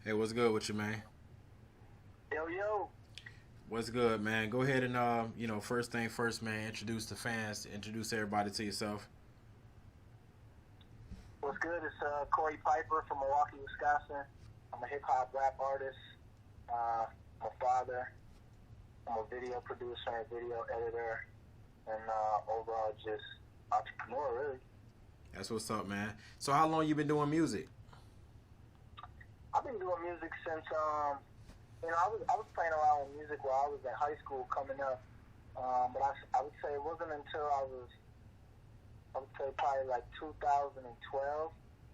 Hey, what's good with you, man? Yo, yo, What's good, man? Go ahead and first thing first, man. Introduce the fans. Introduce everybody to yourself. what's good? It's Corey Pieper from Milwaukee, Wisconsin. I'm a hip hop rap artist. I'm a father. I'm a video producer, a video editor, and overall just entrepreneur, really. That's what's up, man. So, how long you been doing music? I've been doing music since I was playing around with music while I was in high school coming up. But I would say it wasn't until I would say probably like 2012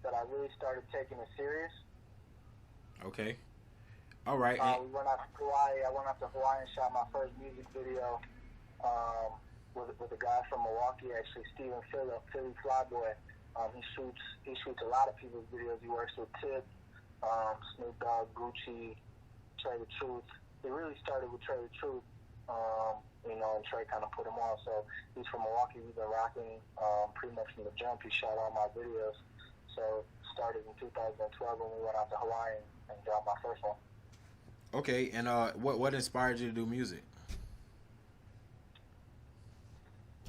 that I really started taking it serious. Okay. All right. We went out to Hawaii. I went out to Hawaii and shot my first music video with a guy from Milwaukee, actually, Steven Phillip, Philly Flyboy. He shoots a lot of people's videos. He works with Tip, Snoop Dogg, Gucci, Trey the Truth. It really started with Trey the Truth, and Trey kind of put him on. So he's from Milwaukee. We've been rocking pretty much from the jump. He shot all my videos. So started in 2012 when we went out to Hawaii and dropped my first one. Okay. And what inspired you to do music?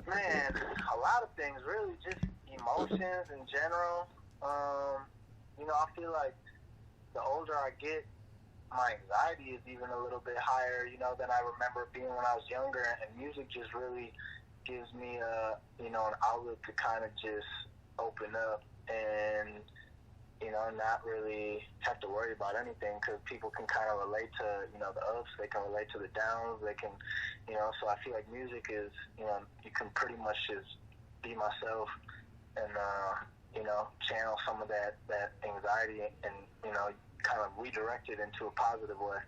Man, a lot of things, really, just emotions in general. I feel like the older I get, my anxiety is even a little bit higher, than I remember being when I was younger. And music just really gives me an outlet to kind of just open up and, not really have to worry about anything because people can kind of relate to, the ups, they can relate to the downs, they can, so I feel like music is, you can pretty much just be myself and, channel some of that anxiety and, kind of redirect it into a positive way.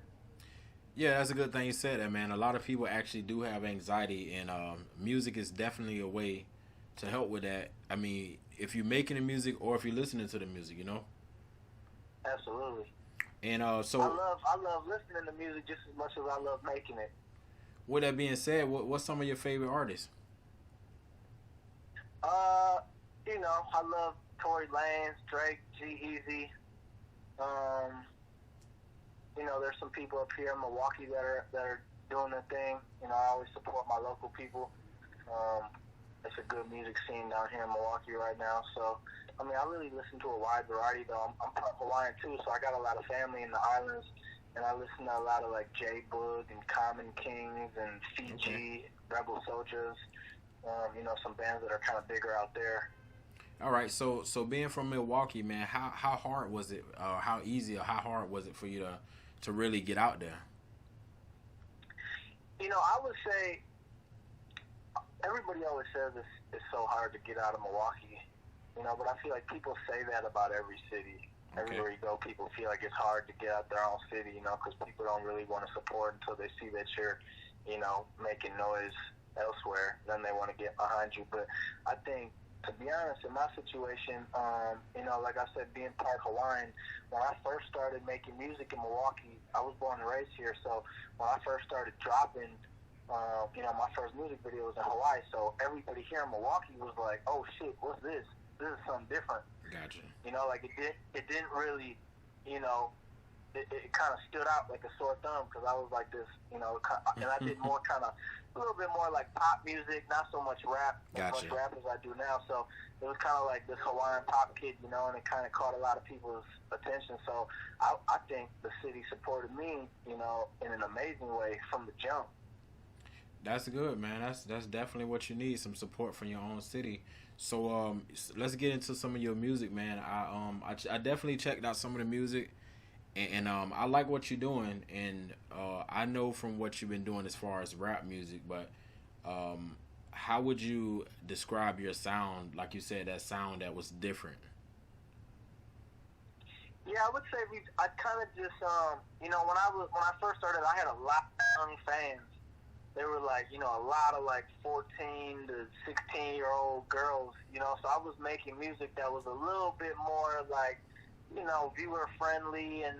Yeah, that's a good thing you said that, man. A lot of people actually do have anxiety, and music is definitely a way to help with that. I mean, if you're making the music or if you're listening to the music. Absolutely. And I so, love I love listening to music just as much as I love making it. with that being said, what's some of your favorite artists? Uh, I love Tory Lanez, Drake, G-Eazy. Um, there's some people up here in Milwaukee that are doing their thing. I always support my local people. Um, it's a good music scene down here in Milwaukee right now. So, I really listen to a wide variety, though. I'm part Hawaiian, too, so I got a lot of family in the islands, and I listen to a lot of, like, J Boog and Common Kings and Okay. Fiji, Rebel Soldiers, some bands that are kind of bigger out there. All right, so being from Milwaukee, man, how hard was it? How easy or how hard was it for you to really get out there? I would say everybody always says it's so hard to get out of Milwaukee, but I feel like people say that about every city. Okay, Everywhere you go, people feel like it's hard to get out their own city, because people don't really want to support until they see that you're, making noise elsewhere. Then they want to get behind you. But I think, to be honest, in my situation, like I said, being part Hawaiian, when I first started making music in Milwaukee, I was born and raised here. So when I first started dropping, my first music video was in Hawaii. So everybody here in Milwaukee was like, "Oh shit, what's this? This is something different." gotcha. Like it didn't really, you know, it kind of stood out like a sore thumb because I was like this, and I did more kind of a little bit more like pop music, not so much rap, as Gotcha. much rap as I do now. So it was kind of like this Hawaiian pop kid, and it kind of caught a lot of people's attention. So I think the city supported me, in an amazing way from the jump. That's good, man. That's definitely what you need, some support from your own city. So let's get into some of your music, man. I definitely checked out some of the music, and I like what you're doing, and I know from what you've been doing as far as rap music, but how would you describe your sound? Like you said, that sound that was different. Yeah, I would say I kind of just, when I first started, I had a lot of young fans. They were like, a lot of like 14 to 16-year-old girls, so I was making music that was a little bit more like, viewer friendly, and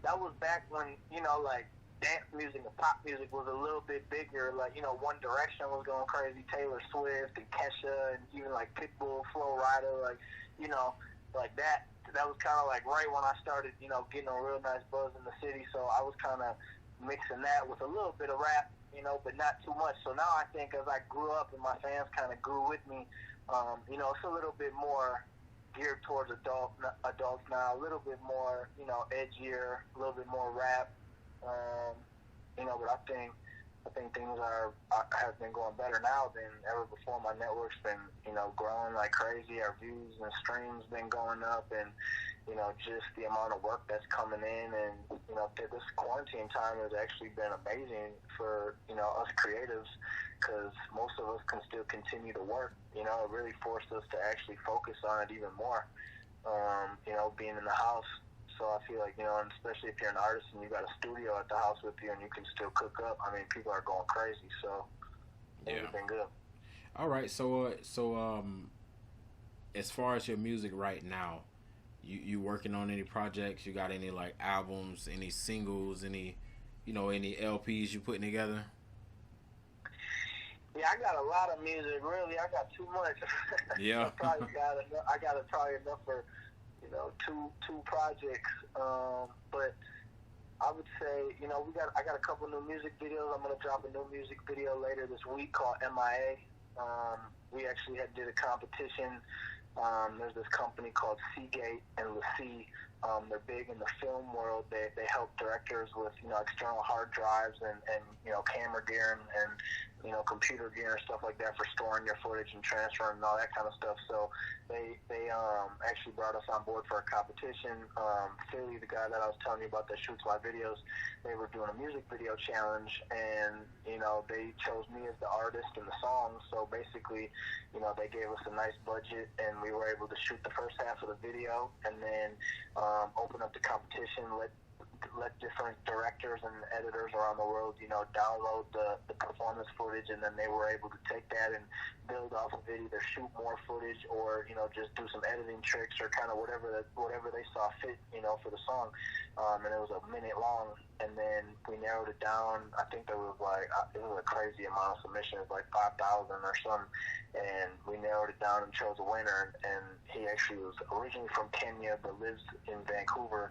that was back when, like dance music and pop music was a little bit bigger. Like, One Direction was going crazy, Taylor Swift and Kesha, and even like Pitbull, Flo Rida, like, you know, like that. That was kind of like right when I started, you know, getting a real nice buzz in the city. So I was kind of mixing that with a little bit of rap, you know, but not too much. So now I think as I grew up and my fans kind of grew with me, you know, it's a little bit more geared towards adults now, a little bit more, you know, edgier, a little bit more rap, you know, but I think things have been going better now than ever before. My network's been, you know, growing like crazy. Our views and streams been going up, and you know, just the amount of work that's coming in, and you know, this quarantine time has actually been amazing for, you know, us creatives, because most of us can still continue to work. You know, it really forced us to actually focus on it even more. You know, being in the house. So I feel like, you know, and especially if you're an artist and you got a studio at the house with you and you can still cook up, I mean, people are going crazy. So it's been good. All right. So as far as your music right now, you working on any projects? You got any like albums, any singles, any, you know, any LPs you putting together? Yeah, I got a lot of music. Really, I got too much. Yeah. I got probably enough for, you know, two projects. But I would say, you know, I got a couple new music videos. I'm gonna drop a new music video later this week called MIA. We actually did a competition. There's this company called Seagate and LaCie. They're big in the film world. They help directors with, you know, external hard drives and you know, camera gear and you know, computer gear and stuff like that for storing your footage and transferring and all that kind of stuff. So they actually brought us on board for a competition. Philly, the guy that I was telling you about that shoots my videos, they were doing a music video challenge, and you know, they chose me as the artist and the song. So basically, you know, they gave us a nice budget, and we were able to shoot the first half of the video, and then open up the competition, let different directors and editors around the world, you know, download the performance footage, and then they were able to take that and build off of it, either shoot more footage or, you know, just do some editing tricks or kind of whatever they saw fit, you know, for the song. And it was a minute long, and then we narrowed it down. I think there was like, it was a crazy amount of submissions, like 5,000 or something, and we narrowed it down and chose a winner. And he actually was originally from Kenya but lives in Vancouver,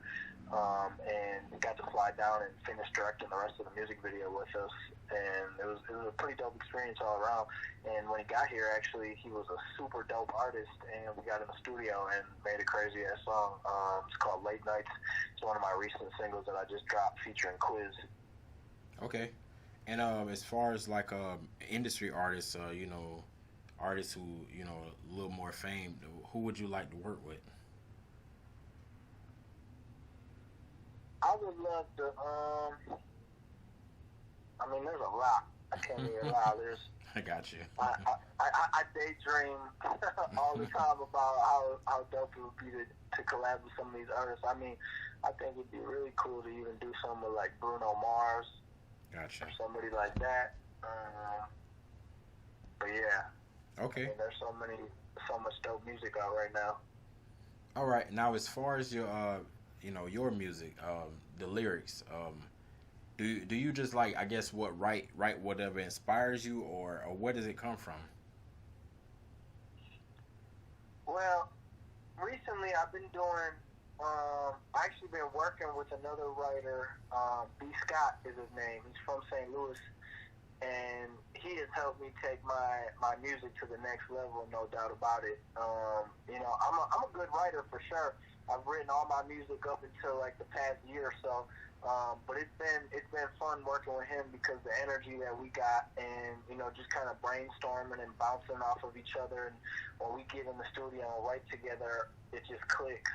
and we got to fly down and finish directing the rest of the music video with us. And it was a pretty dope experience all around. And when he got here, actually, he was a super dope artist, and we got in the studio and made a crazy ass song. It's called Late Nights. It's one of my recent singles that I just dropped featuring Quiz. Okay. And as far as like industry artists, you know, artists who, you know, a little more famed, who would you like to work with? I would love to, I mean, there's a lot. I can't even lie. I got you. I daydream all the time about how dope it would be to collab with some of these artists. I mean, I think it'd be really cool to even do something with like Bruno Mars. Gotcha. Or somebody like that. But yeah. Okay. I mean, there's so much dope music out right now. All right. Now, as far as your, you know, your music, the lyrics, do you just like, I guess, write whatever inspires you, or where does it come from? Well, recently I've been doing, I actually been working with another writer, B. Scott is his name. He's from St. Louis, and he has helped me take my music to the next level, no doubt about it. You know, I'm a good writer for sure. I've written all my music up until like the past year or so. But it's been fun working with him, because the energy that we got, and you know, just kind of brainstorming and bouncing off of each other, and when we get in the studio and write together, it just clicks.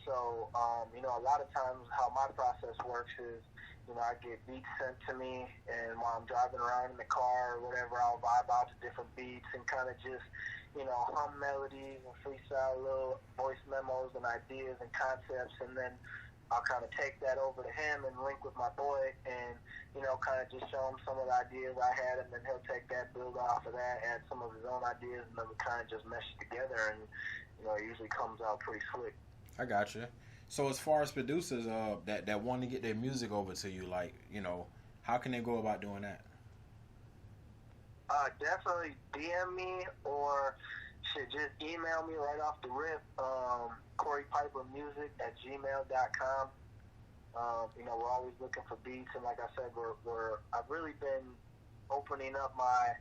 So you know, a lot of times how my process works is, you know, I get beats sent to me, and while I'm driving around in the car or whatever, I'll vibe out to different beats and kind of just, you know, hum melodies and freestyle little voice memos and ideas and concepts, and then I'll kind of take that over to him and link with my boy, and, you know, kind of just show him some of the ideas I had, and then he'll take that, build off of that, add some of his own ideas, and then we kind of just mesh it together, and, you know, it usually comes out pretty slick. I got you. So as far as producers that want to get their music over to you, like, you know, how can they go about doing that? Definitely DM me, or Shit, just email me right off the rip. CoreyPiperMusic@gmail.com. We're always looking for beats, and like I said, I've really been opening up my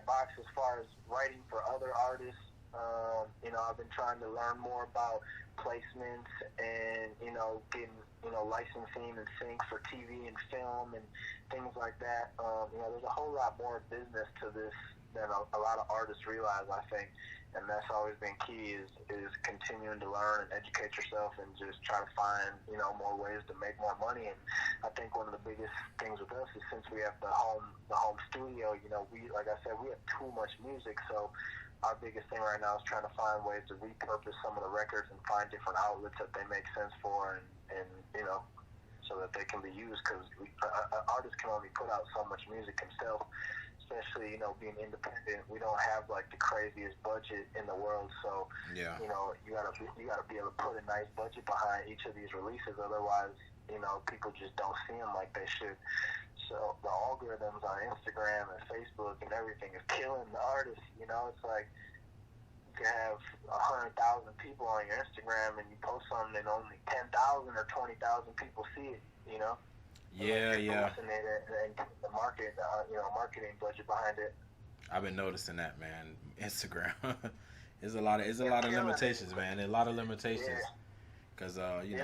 box as far as writing for other artists. I've been trying to learn more about placements and getting licensing and sync for TV and film and things like that. There's a whole lot more business to this than a lot of artists realize, I think. And that's always been key is continuing to learn and educate yourself and just try to find, more ways to make more money. And I think one of the biggest things with us is since we have the home studio, like I said, we have too much music. So our biggest thing right now is trying to find ways to repurpose some of the records and find different outlets that they make sense for and so that they can be used, because artists can only put out so much music themselves. Especially, being independent, we don't have like the craziest budget in the world. So, Yeah. you gotta be able to put a nice budget behind each of these releases. Otherwise, people just don't see them like they should. So the algorithms on Instagram and Facebook and everything is killing the artists. It's like you can have 100,000 people on your Instagram and you post something and only 10,000 or 20,000 people see it. Yeah. And the marketing budget behind it. I've been noticing that, man. Instagram. There's a lot of limitations, man. A lot of limitations. Because, and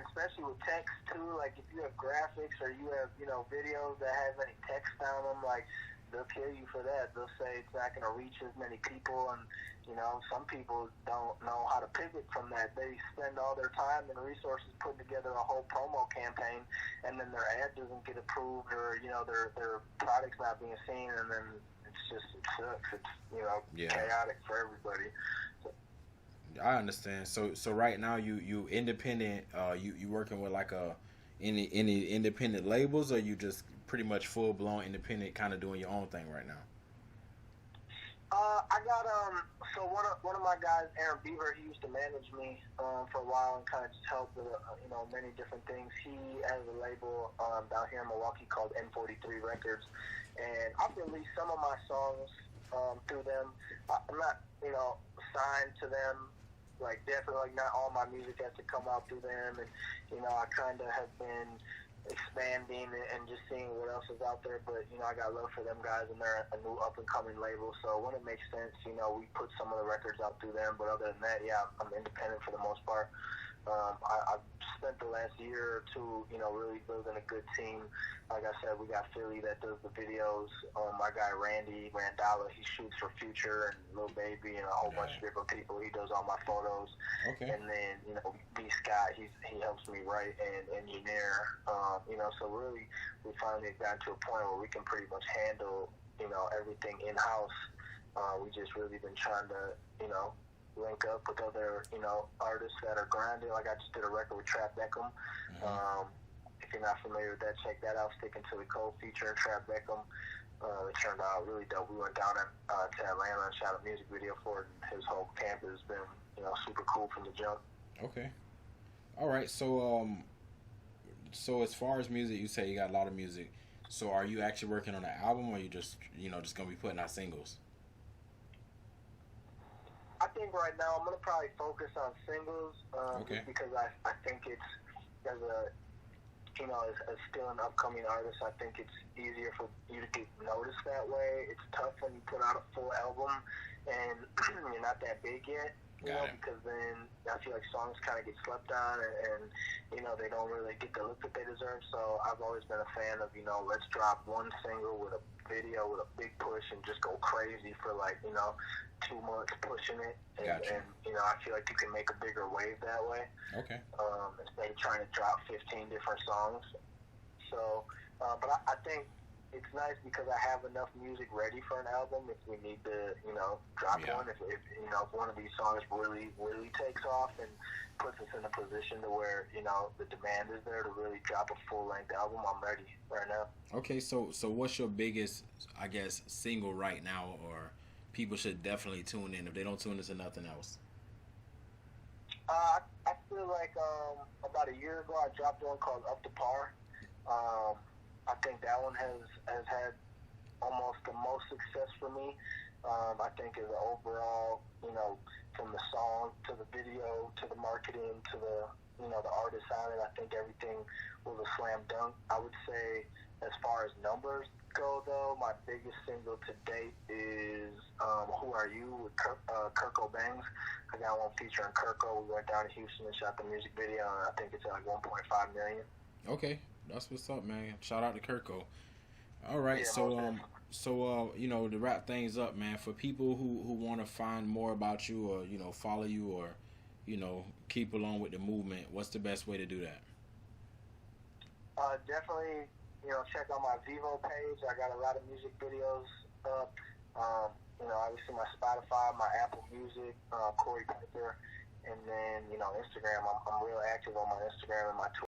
especially with text, too. Like, if you have graphics or you have, videos that have any text on them, like, they'll kill you for that. They'll say it's not going to reach as many people, and, some people don't know how to pivot from that. They spend all their time and resources putting together a whole promo campaign, and then their ad doesn't get approved, or, their product's not being seen, and then it sucks. It's, chaotic for everybody. I understand. So right now you independent. You working with like any independent labels, or you just pretty much full blown independent, kind of doing your own thing right now? I got so one of my guys, Aaron Pieper, he used to manage me for a while and kind of just help with many different things. He has a label down here in Milwaukee called N43 Records, and I've released some of my songs through them. I'm not signed to them. Like, definitely, like, not all my music has to come out through them, and I kind of have been expanding and just seeing what else is out there. But I got love for them guys, and they're a new up and coming label. So when it makes sense, we put some of the records out through them. But other than that, I'm independent for the most part. I've spent the last year or two, really building a good team. Like I said, we got Philly that does the videos. My guy Randy Randala, he shoots for Future and Lil Baby and a whole bunch of different people. He does all my photos. Okay. And then, B. Scott, he helps me write and engineer. So really, we finally got to a point where we can pretty much handle, everything in-house. We just really been trying to, link up with other, artists that are grinding. Like, I just did a record with Trap Beckham. If you're not familiar with that, check that out. Sticking to the Code feature, Trap Beckham. It turned out really dope. We went down to Atlanta and shot a music video for it, and his whole camp has been, super cool from the jump. Okay. All right. So as far as music, you say you got a lot of music. So are you actually working on an album, or you just going to be putting out singles? I think right now I'm going to probably focus on singles, Okay. because I think it's, as as still an upcoming artist, I think it's easier for you to get noticed that way. It's tough when you put out a full album and you're not that big yet, because then I feel like songs kind of get slept on and they don't really get the look that they deserve. So I've always been a fan of, let's drop one single with a video with a big push and just go crazy for 2 months pushing it. And I feel like you can make a bigger wave that way. Okay. Instead of trying to drop 15 different songs. So, but I think it's nice because I have enough music ready for an album if we need to, drop one. If one of these songs really, really takes off and puts us in a position to where, the demand is there to really drop a full-length album, I'm ready right now. Okay, so what's your biggest, I guess, single right now, or people should definitely tune in if they don't tune into nothing else? I feel like about a year ago I dropped one called Up to Par. I think that one has had almost the most success for me. I think as an overall, from the song to the video to the marketing to the, the artist on it, I think everything was a slam dunk. I would say as far as numbers go, though, my biggest single to date is Who Are You with Kirko Bangs. I got one featuring Kirko. We went down to Houston and shot the music video, and I think it's at like 1.5 million. Okay, that's what's up, man. Shout out to Kirko. All right, Yeah, so to wrap things up, man, for people who want to find more about you or follow you or keep along with the movement, what's the best way to do that? Definitely, check out my Vivo page. I got a lot of music videos up. Obviously my Spotify, my Apple Music, Pieper, and then Instagram. I'm real active on my Instagram and my Twitter.